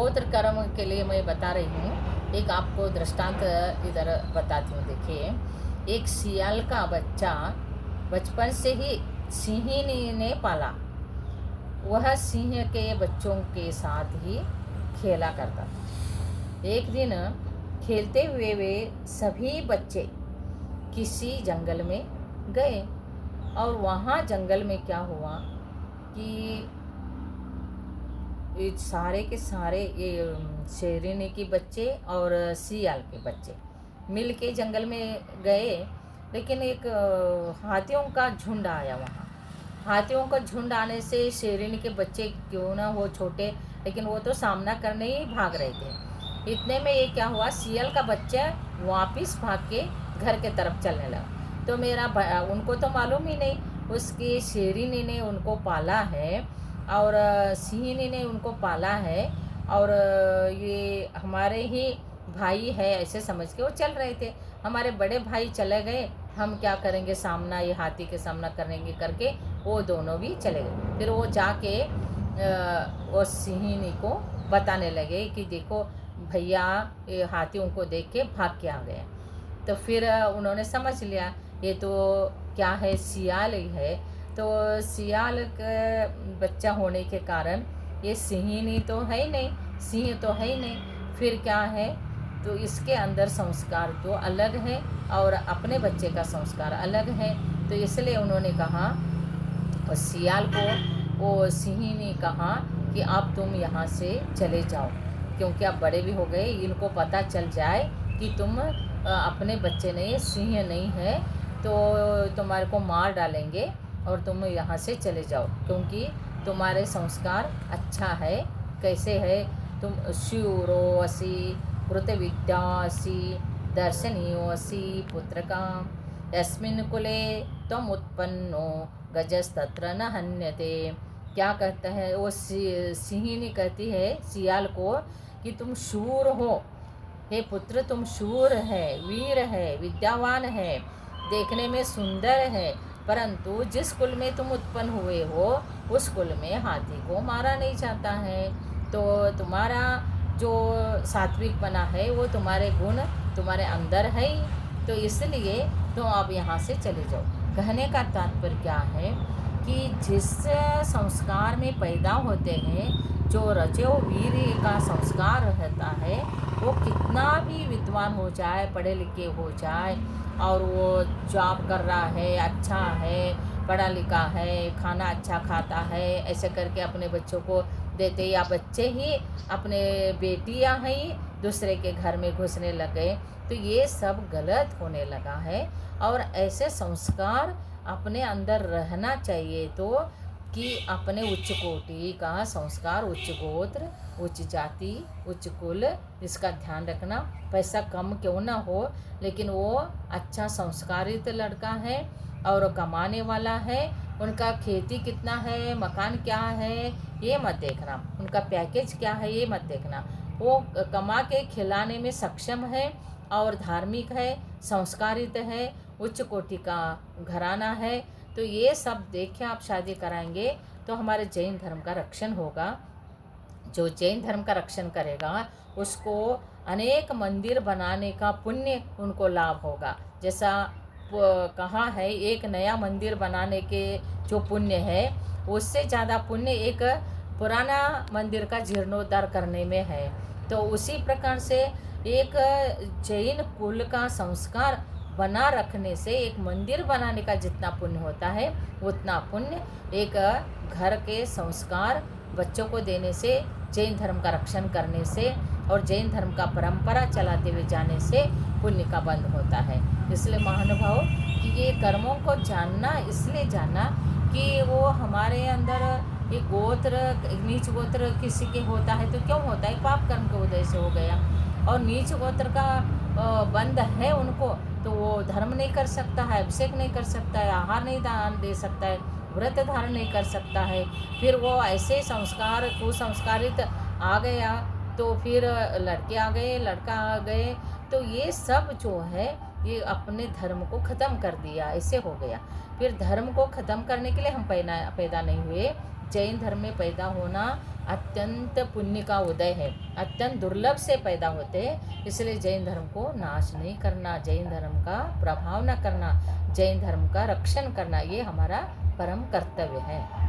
गोत्र कर्म के लिए मैं बता रही हूँ। एक आपको दृष्टांत इधर बताती हूँ। देखिए, एक सियाल का बच्चा बचपन से ही सिंह ने पाला। वह सिंह के बच्चों के साथ ही खेला करता था। एक दिन खेलते हुए वे सभी बच्चे किसी जंगल में गए और वहाँ जंगल में क्या हुआ कि ये सारे के सारे ये शेरनी के बच्चे और सियाल के बच्चे मिल के जंगल में गए। लेकिन एक हाथियों का झुंड आया वहाँ। हाथियों का झुंड आने से शेरनी के बच्चे क्यों ना हो छोटे, लेकिन वो तो सामना करने ही भाग रहे थे। इतने में ये क्या हुआ, सियाल का बच्चा वापस भाग के घर के तरफ चलने लगा। तो उनको तो मालूम ही नहीं, उसकी शेरनी ने उनको पाला है और सिंहनी ने उनको पाला है और ये हमारे ही भाई है ऐसे समझ के वो चल रहे थे। हमारे बड़े भाई चले गए, हम क्या करेंगे सामना, ये हाथी के सामना करेंगे करके वो दोनों भी चले गए। फिर वो जाके वो सिंहनी को बताने लगे कि देखो भैया, ये हाथियों को देख के भाग के आ गए। तो फिर उन्होंने समझ लिया ये तो क्या है, सियाल ही है। तो सियाल का बच्चा होने के कारण ये सिंहनी तो है ही नहीं, सिंह तो है ही नहीं, फिर क्या है, तो इसके अंदर संस्कार तो अलग है और अपने बच्चे का संस्कार अलग है। तो इसलिए उन्होंने कहा, और सियाल को वो सिंह ने कहा कि अब तुम यहाँ से चले जाओ, क्योंकि अब बड़े भी हो गए, इनको पता चल जाए कि तुम अपने बच्चे नहीं, सिंह नहीं है, तो तुम्हारे को मार डालेंगे और तुम यहाँ से चले जाओ, क्योंकि तुम्हारे संस्कार अच्छा है। कैसे है, तुम शूरो असि, कृतविद्या असि, दर्शनीयो असि, पुत्रका यस्मिन् कुले त्वम उत्पन्नो गजस्तत्र न हन्यते। क्या कहता है वो सिंहिनी कहती है सियाल को कि तुम शूर हो, हे पुत्र तुम शूर है, वीर है, विद्यावान है, देखने में सुंदर है, परंतु जिस कुल में तुम उत्पन्न हुए हो उस कुल में हाथी को मारा नहीं जाता है। तो तुम्हारा जो सात्विक बना है वो तुम्हारे गुण तुम्हारे अंदर है ही, तो इसलिए तुम अब यहाँ से चले जाओ। कहने का तात्पर्य क्या है कि जिस संस्कार में पैदा होते हैं, जो रजो वीर का संस्कार रहता है, वो कितना भी विद्वान हो जाए, पढ़े लिखे हो जाए और वो जॉब कर रहा है, अच्छा है, पढ़ा लिखा है, खाना अच्छा खाता है, ऐसे करके अपने बच्चों को देते, या बच्चे ही अपने बेटियां ही दूसरे के घर में घुसने लगे, तो ये सब गलत होने लगा है। और ऐसे संस्कार अपने अंदर रहना चाहिए, तो कि अपने उच्च कोटि का संस्कार, उच्च गोत्र, उच्च जाति, उच्च कुल, इसका ध्यान रखना। पैसा कम क्यों ना हो, लेकिन वो अच्छा संस्कारित लड़का है और कमाने वाला है। उनका खेती कितना है, मकान क्या है, ये मत देखना, उनका पैकेज क्या है ये मत देखना, वो कमा के खिलाने में सक्षम है और धार्मिक है, संस्कारित है, उच्च कोटि का घराना है, तो ये सब देख के आप शादी कराएंगे तो हमारे जैन धर्म का रक्षण होगा। जो जैन धर्म का रक्षण करेगा उसको अनेक मंदिर बनाने का पुण्य उनको लाभ होगा। जैसा कहा है, एक नया मंदिर बनाने के जो पुण्य है उससे ज़्यादा पुण्य एक पुराना मंदिर का जीर्णोद्धार करने में है। तो उसी प्रकार से एक जैन कुल का संस्कार बना रखने से एक मंदिर बनाने का जितना पुण्य होता है उतना पुण्य एक घर के संस्कार बच्चों को देने से, जैन धर्म का रक्षण करने से और जैन धर्म का परंपरा चलाते हुए जाने से पुण्य का बंध होता है। इसलिए महानुभाव कि ये कर्मों को जानना, इसलिए जानना कि वो हमारे अंदर एक गोत्र, नीच गोत्र किसी के होता है तो क्यों होता है, पाप कर्म के उदय से हो गया, और नीच गोत्र का बंध है उनको, तो वो धर्म नहीं कर सकता है, अभिषेक नहीं कर सकता है, आहार नहीं दान दे सकता है, व्रत धारण नहीं कर सकता है। फिर वो ऐसे संस्कार कुसंस्कारित आ गया तो फिर लड़के आ गए, लड़का आ गए, तो ये सब जो है ये अपने धर्म को ख़त्म कर दिया, ऐसे हो गया। फिर धर्म को ख़त्म करने के लिए हम पैदा नहीं हुए। जैन धर्म में पैदा होना अत्यंत पुण्य का उदय है, अत्यंत दुर्लभ से पैदा होते हैं। इसलिए जैन धर्म को नाश नहीं करना, जैन धर्म का प्रभाव न करना, जैन धर्म का रक्षण करना, ये हमारा परम कर्तव्य है।